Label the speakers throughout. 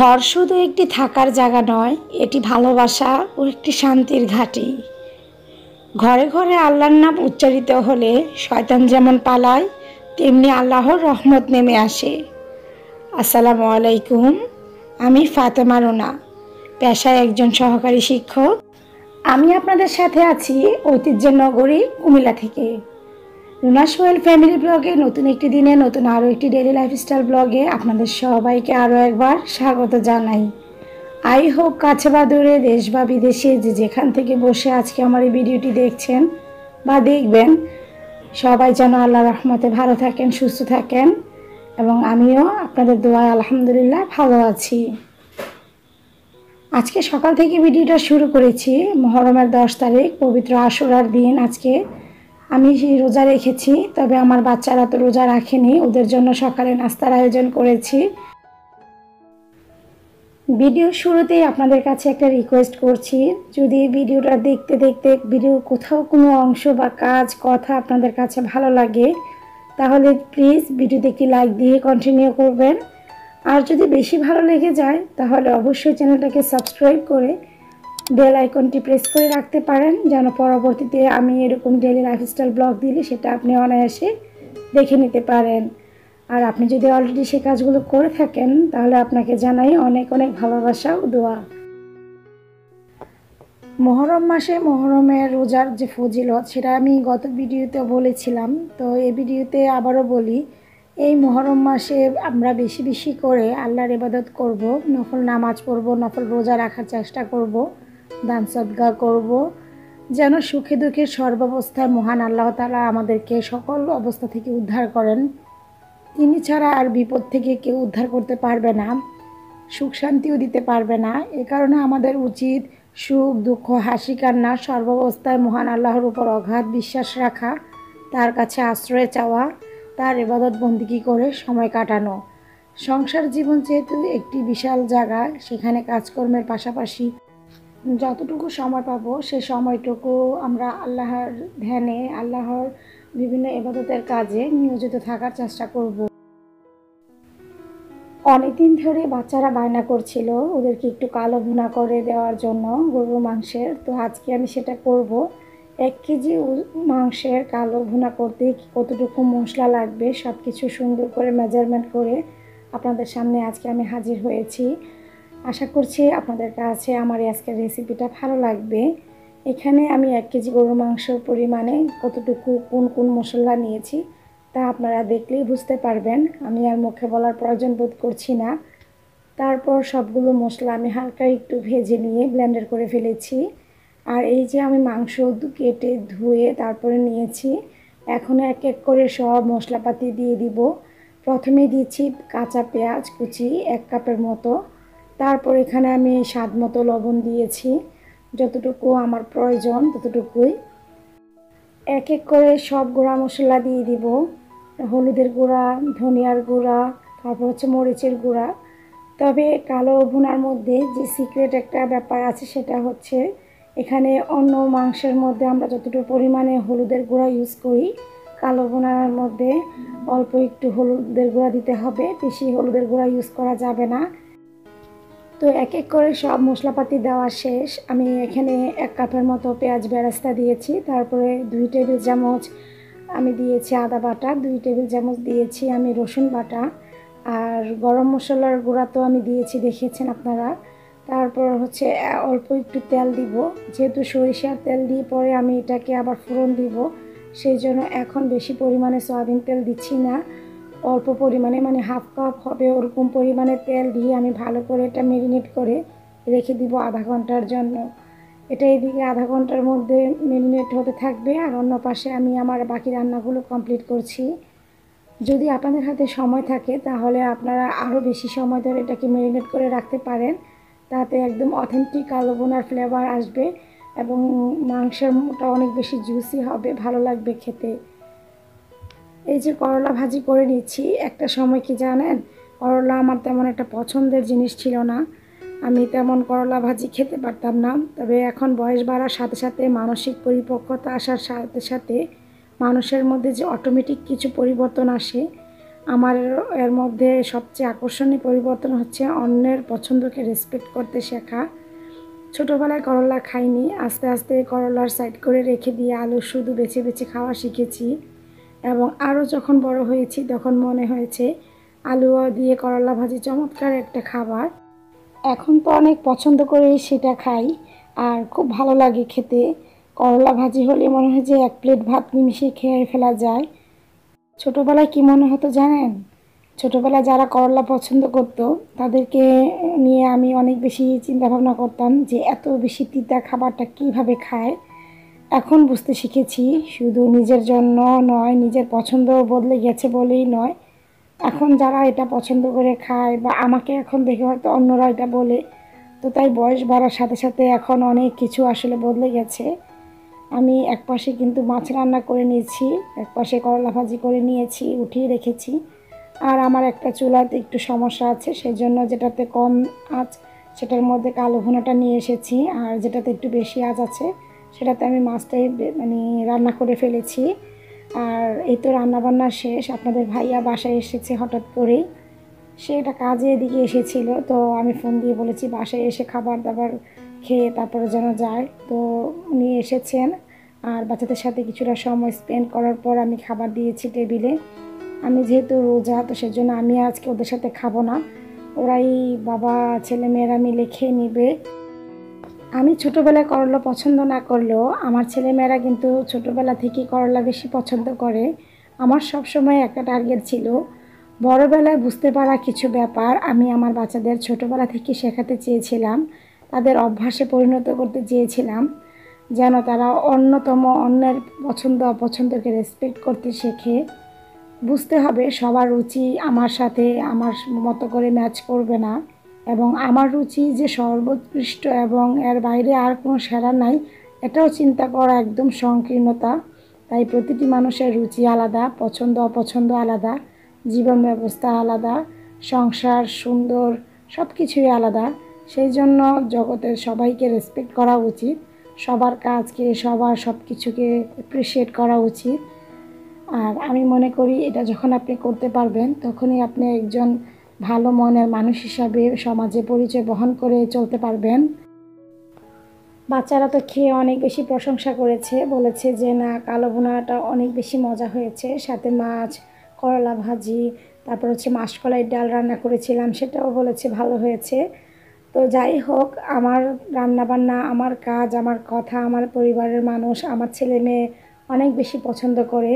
Speaker 1: ঘর শুধু একটি থাকার জায়গা নয়, এটি ভালোবাসা ও একটি শান্তির ঘাঁটি। ঘরে ঘরে আল্লাহর নাম উচ্চারিত হলে শয়তান যেমন পালায়, তেমনি আল্লাহর রহমত নেমে আসে। আসসালামু আলাইকুম, আমি ফাতেমা রুনা, পেশায় একজন সহকারী শিক্ষক। আমি আপনাদের সাথে আছি ঐতিহ্যের নগরী কুমিল্লা থেকে। রুনা সোহেল ফ্যামিলি ব্লগে নতুন একটি দিনে নতুন আরও একটি ডেইলি লাইফস্টাইল ব্লগে আপনাদের সবাইকে আরও একবার স্বাগত জানাই। আই হোপ কাছে বা দূরে, দেশ বা বিদেশে যে যেখান থেকে বসে আজকে আমার এই ভিডিওটি দেখছেন বা দেখবেন, সবাই যেন আল্লাহর রহমতে ভালো থাকেন, সুস্থ থাকেন, এবং আমিও আপনাদের দোয়ায় আলহামদুলিল্লাহ ভালো আছি। আজকে সকাল থেকে ভিডিওটা শুরু করেছি। মুহররমের 10 তারিখ, পবিত্র আশুরার দিন। আজকে আমি রোজা রেখেছি, তবে আমার বাচ্চারা তো রোজা রাখেনি। ওদের জন্য সকালে নাস্তার আয়োজন করেছি। ভিডিও শুরুতেই আপনাদের কাছে একটা রিকোয়েস্ট করছি, যদি ভিডিওটা দেখতে দেখতে ভিডিওর কোথাও কোনো অংশ বা কাজ কথা আপনাদের কাছে ভালো লাগে, তাহলে প্লিজ ভিডিওতে একটি লাইক দিয়ে কন্টিনিউ করবেন। আর যদি বেশি ভালো লেগে যায় তাহলে অবশ্যই চ্যানেলটাকে সাবস্ক্রাইব করে বেল আইকনটি প্রেস করে রাখতে পারেন, যেন পরবর্তীতে আমি এরকম ডেইলি লাইফস্টাইল ব্লগ দিলে সেটা আপনি অনায়াসে দেখে নিতে পারেন। আর আপনি যদি অলরেডি সে কাজগুলো করে থাকেন তাহলে আপনাকে জানাই অনেক অনেক ভালোবাসা ও দোয়া। মুহররম মাসে মুহররমের রোজার যে ফজিলত, সেটা আমি গত ভিডিওতে বলেছিলাম। তো এই ভিডিওতে আবারও বলি, এই মুহররম মাসে আমরা বেশি বেশি করে আল্লাহর ইবাদত করব, নফল নামাজ পড়ব, নফল রোজা রাখার চেষ্টা করব, দান সদকা করব, যেন সুখে দুঃখে সর্বাবস্থায় মহান আল্লাহ তাআলা আমাদেরকে সকল অবস্থা থেকে উদ্ধার করেন। তিনি ছাড়া আর বিপদ থেকে কেউ উদ্ধার করতে পারবে না, সুখ শান্তিও দিতে পারবে না। এ কারণে আমাদের উচিত সুখ দুঃখ হাসি কান্না সর্বাবস্থায় মহান আল্লাহর উপর অগাধ বিশ্বাস রাখা, তার কাছে আশ্রয় চাওয়া, তার ইবাদত বন্দিগি করে সময় কাটানো। সংসার জীবন যেহেতু একটি বিশাল জায়গা, সেখানে কাজকর্মের পাশাপাশি যতটুকু সময় পাবো সে সময়টুকু আমরা আল্লাহর ধ্যানে, আল্লাহর বিভিন্ন ইবাদতের কাজে নিয়োজিত থাকার চেষ্টা করব। অনেকদিন ধরে বাচ্চারা বায়না করছিল ওদেরকে একটু কালো ভুনা করে দেওয়ার জন্য গরুর মাংসের। তো আজকে আমি সেটা করব। 1 কেজি মাংসের কালো ভুনা করতে কতটুকু মশলা লাগবে সব কিছু সুন্দর করে মেজারমেন্ট করে আপনাদের সামনে আজকে আমি হাজির হয়েছি। আশা করছি আপনাদের কাছে আমার আজকের রেসিপিটা ভালো লাগবে। এখানে আমি 1 কেজি গরুর মাংসের পরিমাণে কতটুকু কোন কোন মশলা নিয়েছি তা আপনারা দেখলেই বুঝতে পারবেন। আমি আর মুখে বলার প্রয়োজন বোধ করছি না। তারপর সবগুলো মশলা আমি হালকা একটু ভেজে নিয়ে ব্লেন্ডার করে ফেলেছি। আর এই যে আমি মাংস কেটে ধুয়ে তারপরে নিয়েছি, এখন এক এক করে সব মশলাপাতি দিয়ে দিব। প্রথমে দিচ্ছি কাঁচা পেঁয়াজ কুচি 1 কাপের মতো। তারপর এখানে আমি স্বাদ মতো লবণ দিয়েছি, যতটুকু আমার প্রয়োজন ততটুকুই। এক এক করে সব গুঁড়া মশলা দিয়ে দিব, হলুদের গুঁড়া, ধনিয়ার গুঁড়া, তারপর হচ্ছে মরিচের গুঁড়া। তবে কালো ভুনার মধ্যে যে সিক্রেট একটা ব্যাপার আছে সেটা হচ্ছে, এখানে অন্য মাংসের মধ্যে আমরা যতটুকু পরিমাণে হলুদের গুঁড়া ইউজ করি, কালো ভুনার মধ্যে অল্প একটু হলুদের গুঁড়া দিতে হবে, বেশি হলুদের গুঁড়া ইউজ করা যাবে না। তো এক এক করে সব মশলাপাতি দেওয়া শেষ। আমি এখানে 1 কাপের মতো পেঁয়াজ বেরেস্তা দিয়েছি, তারপরে 2 টেবিল চামচ আমি দিয়েছি আদা বাটা, 2 টেবিল চামচ দিয়েছি আমি রসুন বাটা, আর গরম মশলার গুঁড়া তো আমি দিয়েছি, দেখিয়েছেন আপনারা। তারপর হচ্ছে অল্প একটু তেল দিব, যেহেতু সরিষার তেল দিয়ে পরে আমি এটাকে আবার ফোড়ন দিব, সেই জন্য এখন বেশি পরিমাণে সয়াবিন তেল দিচ্ছি না, অল্প পরিমাণে মানে হাফ কাপ হবে ওরকম পরিমাণে তেল দিয়ে আমি ভালো করে এটা ম্যারিনেট করে রেখে দিব আধা ঘন্টার জন্য। এটা এদিকে আধা ঘন্টার মধ্যে ম্যারিনেট হতে থাকবে, আর অন্য পাশে আমি আমার বাকি রান্নাগুলো কমপ্লিট করছি। যদি আপনাদের হাতে সময় থাকে তাহলে আপনারা আরও বেশি সময় ধরে এটাকে ম্যারিনেট করে রাখতে পারেন, তাতে একদম অথেন্টিক কালো ভুনার ফ্লেভার আসবে এবং মাংসটা অনেক বেশি জুসি হবে, ভালো লাগবে খেতে। এই যে করলা ভাজি করে নিচ্ছি। একটা সময় কি জানেন, করলা আমার তেমন একটা পছন্দের জিনিস ছিল না, আমি তেমন করলা ভাজি খেতে পারতাম না। তবে এখন বয়স বাড়ার সাথে সাথে মানসিক পরিপক্কতা আসার সাথে সাথে মানুষের মধ্যে যে অটোমেটিক কিছু পরিবর্তন আসে, আমার এর মধ্যে সবচেয়ে আকর্ষণীয় পরিবর্তন হচ্ছে অন্যের পছন্দকে রেসপেক্ট করতে শেখা। ছোটোবেলায় করলা খাইনি, আস্তে আস্তে করলার সাইড করে রেখে দিয়ে আলু শুধু বেছে বেছে খাওয়া শিখেছি। এবং আরও যখন বড় হয়েছি তখন মনে হয়েছে আলু দিয়ে করলা ভাজি চমৎকার একটা খাবার। এখন তো অনেক পছন্দ করেই সেটা খাই, আর খুব ভালো লাগে খেতে। করলা ভাজি হলে মনে হয় যে এক প্লেট ভাত নিমিশে খেয়ে ফেলা যায়। ছোটোবেলায় কি মনে হতো জানেন? ছোটোবেলায় যারা করলা পছন্দ করতো তাদেরকে নিয়ে আমি অনেক বেশি চিন্তাভাবনা করতাম যে এত বেশি তিতা খাবারটা কিভাবে খায়। এখন বুঝতে শিখেছি শুধু নিজের জন্য নয়, নিজের পছন্দ বদলে গেছে বলেই নয়, এখন যারা এটা পছন্দ করে খায় বা আমাকে এখন দেখে হয়তো অন্যরা এটা বলে, তো তাই বয়স বাড়ার সাথে সাথে এখন অনেক কিছু আসলে বদলে গেছে। আমি একপাশে কিন্তু মাছ রান্না করে নিয়েছি, একপাশে করলা ভাজি করে নিয়েছি, উঠিয়ে রেখেছি। আর আমার একটা চুলাতে একটু সমস্যা আছে, সেজন্য যেটাতে কম আঁচ সেটার মধ্যে কালো ভুনাটা নিয়ে এসেছি, আর যেটাতে একটু বেশি আঁচ আছে সেটাতে আমি মাছটাই মানে রান্না করে ফেলেছি। আর এই তো রান্নাবান্না শেষ। আপনাদের ভাইয়া বাসায় এসেছে হঠাৎ করেই, সে একটা কাজে এদিকে এসেছিল, তো আমি ফোন দিয়ে বলেছি বাসায় এসে খাবার দাবার খেয়ে তারপরে যেন যায়। তো উনি এসেছেন, আর বাচ্চাদের সাথে কিছুটা সময় স্পেন্ড করার পর আমি খাবার দিয়েছি টেবিলে। আমি যেহেতু রোজা, তো সেজন্য আমি আজকে ওদের সাথে খাবো না, ওরাই বাবা ছেলে মেয়েরা মিলে খেয়ে নেবে। আমি ছোটোবেলায় করলা পছন্দ না করলেও আমার ছেলেমেয়েরা কিন্তু ছোটোবেলা থেকেই করলা বেশি পছন্দ করে। আমার সবসময় একটা টার্গেট ছিল, বড়োবেলায় বুঝতে পারা কিছু ব্যাপার আমি আমার বাচ্চাদের ছোটোবেলা থেকে শেখাতে চেয়েছিলাম, তাদের অভ্যাসে পরিণত করতে চেয়েছিলাম, যেন তারা অন্যের পছন্দ অপছন্দকে রেসপেক্ট করতে শেখে। বুঝতে হবে সবার রুচি আমার সাথে আমার মতো করে ম্যাচ করবে না, এবং আমার রুচি যে সর্বোৎকৃষ্ট এবং এর বাইরে আর কোনো সেরা নাই, এটাও চিন্তা করা একদম সংকীর্ণতা। তাই প্রতিটি মানুষের রুচি আলাদা, পছন্দ অপছন্দ আলাদা, জীবন ব্যবস্থা আলাদা, সংসার সুন্দর সব কিছুই আলাদা। সেই জন্য জগতের সবাইকে রেসপেক্ট করা উচিত, সবার কাজকে সবার সব কিছুকে অ্যাপ্রিসিয়েট করা উচিত। আর আমি মনে করি এটা যখন আপনি করতে পারবেন তখনই আপনি একজন ভালো মনের মানুষ হিসাবে সমাজে পরিচয় বহন করে চলতে পারবেন। বাচ্চারা তো খেয়ে অনেক বেশি প্রশংসা করেছে, বলেছে যে না কালো ভুনাটা অনেক বেশি মজা হয়েছে, সাথে মাছ, করলা ভাজি, তারপর হচ্ছে মাসকলাইয়ের ডাল রান্না করেছিলাম সেটাও বলেছে ভালো হয়েছে। তো যাই হোক, আমার রান্নাবান্না, আমার কাজ, আমার কথা আমার পরিবারের মানুষ, আমার ছেলে মেয়ে অনেক বেশি পছন্দ করে।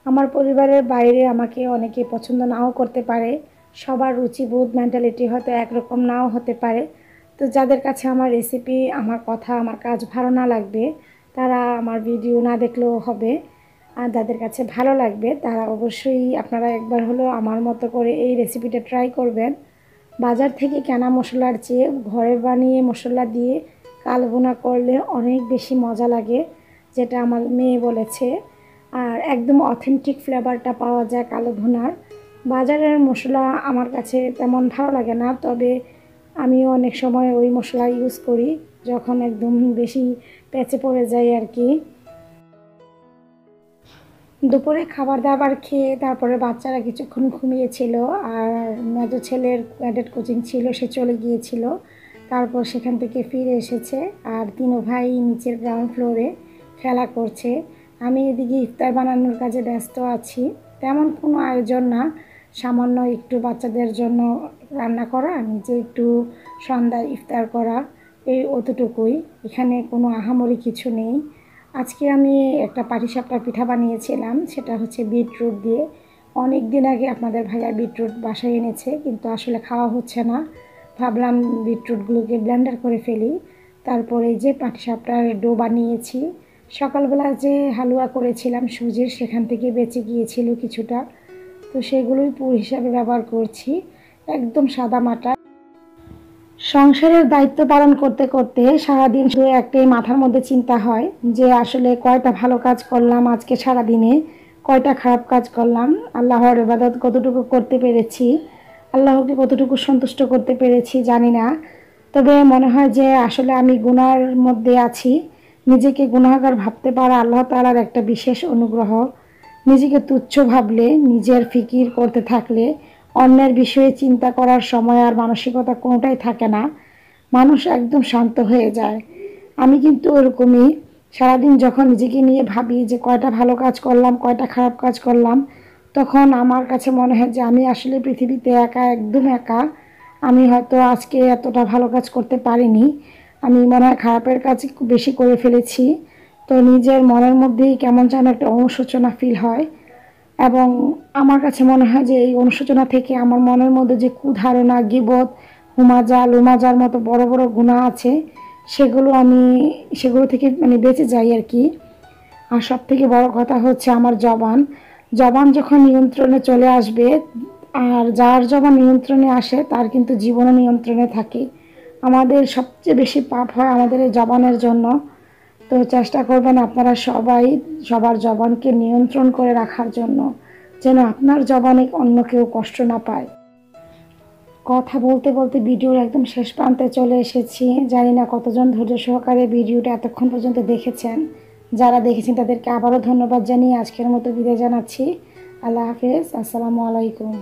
Speaker 1: আমার পরিবারের বাইরে আমাকে অনেকে পছন্দ নাও করতে পারে, সবার রুচিবোধ মেন্টালিটি হয়তো একরকম নাও হতে পারে। তো যাদের কাছে আমার রেসিপি, আমার কথা, আমার কাজ ভালো না লাগবে তারা আমার ভিডিও না দেখলেও হবে, আর যাদের কাছে ভালো লাগবে তারা অবশ্যই আপনারা একবার হলেও আমার মতো করে এই রেসিপিটা ট্রাই করবেন। বাজার থেকে কেনা মশলার চেয়ে ঘরে বানিয়ে মশলা দিয়ে কালো ভুনা করলে অনেক বেশি মজা লাগে, যেটা আমার মেয়ে বলেছে। আর একদম অথেন্টিক ফ্লেভারটা পাওয়া যায় কালো ভুনার। বাজারের মশলা আমার কাছে তেমন ভালো লাগে না, তবে আমিও অনেক সময় ওই মশলা ইউজ করি যখন একদম বেশি পেঁচে পড়ে যায় আর কি। দুপুরে খাবার দাবার খেয়ে তারপরে বাচ্চারা কিছুক্ষণ ঘুমিয়েছিল, আর মেজো ছেলের ক্যাডেট কোচিং ছিল, সে চলে গিয়েছিল। তারপর সেখান থেকে ফিরে এসেছে, আর তিনো ভাই নিচের গ্রাউন্ড ফ্লোরে খেলা করছে। আমি এদিকে ইফতার বানানোর কাজে ব্যস্ত আছি। তেমন কোনো আয়োজন না, সামান্য একটু বাচ্চাদের জন্য রান্না করা, নিজে একটু সন্ধ্যায় ইফতার করা, এই অতটুকুই। এখানে কোনো আহামরি কিছু নেই। আজকে আমি একটা পাটিসাপটা পিঠা বানিয়েছিলাম, সেটা হচ্ছে বিটরুট দিয়ে। অনেক দিন আগে আপনাদের ভাইয়া বিটরুট বাসায় এনেছে, কিন্তু আসলে খাওয়া হচ্ছে না। ভাবলাম বিটরুটগুলোকে ব্লেন্ডার করে ফেলি, তারপরে যে পাটিসাপটার ডো বানিয়েছি। সকালবেলা যে হালুয়া করেছিলাম সুজির, সেখান থেকে বেঁচে গিয়েছিল কিছুটা, তো সেগুলোই পুর হিসাবে ব্যবহার করছি, একদম সাদা মাটা। সংসারের দায়িত্ব পালন করতে করতে সারাদিন শুধু একটাই মাথার মধ্যে চিন্তা হয় যে আসলে কয়টা ভালো কাজ করলাম আজকে সারাদিনে, কয়টা খারাপ কাজ করলাম, আল্লাহর ইবাদত কতটুকু করতে পেরেছি, আল্লাহকে কতটুকু সন্তুষ্ট করতে পেরেছি জানি না। তবে মনে হয় যে আসলে আমি গুনার মধ্যে আছি। নিজেকে গুনাহগার ভাবতে পারা আল্লাহ তাআলার একটা বিশেষ অনুগ্রহ। নিজেকে তুচ্ছ ভাবলে, নিজের ফিকির করতে থাকলে, অন্যের বিষয়ে চিন্তা করার সময় আর মানসিকতা কোনোটাই থাকে না, মানুষ একদম শান্ত হয়ে যায়। আমি কিন্তু ওরকমই। সারাদিন যখন নিজেকে নিয়ে ভাবি যে কয়টা ভালো কাজ করলাম, কয়টা খারাপ কাজ করলাম, তখন আমার কাছে মনে হয় যে আমি আসলে পৃথিবীতে একা, একদম একা। আমি হয়তো আজকে এতটা ভালো কাজ করতে পারিনি, আমি মনে হয় খারাপের কাজ একটু বেশি করে ফেলেছি। তো নিজের মনের মধ্যেই কেমন যেন একটা অনুশোচনা ফিল হয়। এবং আমার কাছে মনে হয় যে এই অনুশোচনা থেকে আমার মনের মধ্যে যে কুধারণা, গীবত, হুমাজা, লুমাজার মতো বড় বড় গুনাহ আছে, সেগুলো থেকে মানে বেঁচে যাই আর কি। আর সব থেকে বড় কথা হচ্ছে আমার জবান। জবান যখন নিয়ন্ত্রণে চলে আসবে, আর যার জবান নিয়ন্ত্রণে আসে তার কিন্তু জীবনও নিয়ন্ত্রণে থাকে। আমাদের সবচেয়ে বেশি পাপ হয় আমাদের এই জবানের জন্য। তো চেষ্টা করবেন আপনারা সবাই সবার জবানকে নিয়ন্ত্রণ করে রাখার জন্য, যেন আপনার জবানে অন্য কেউ কষ্ট না পায়। কথা বলতে বলতে ভিডিওর একদম শেষ প্রান্তে চলে এসেছি। জানি না কতজন ধৈর্য সহকারে ভিডিওটা এতক্ষণ পর্যন্ত দেখেছেন। যারা দেখেছেন তাদেরকে আবারও ধন্যবাদ জানিয়ে আজকের মতো বিদায় জানাচ্ছি। আল্লাহ হাফেজ, আসসালামু আলাইকুম।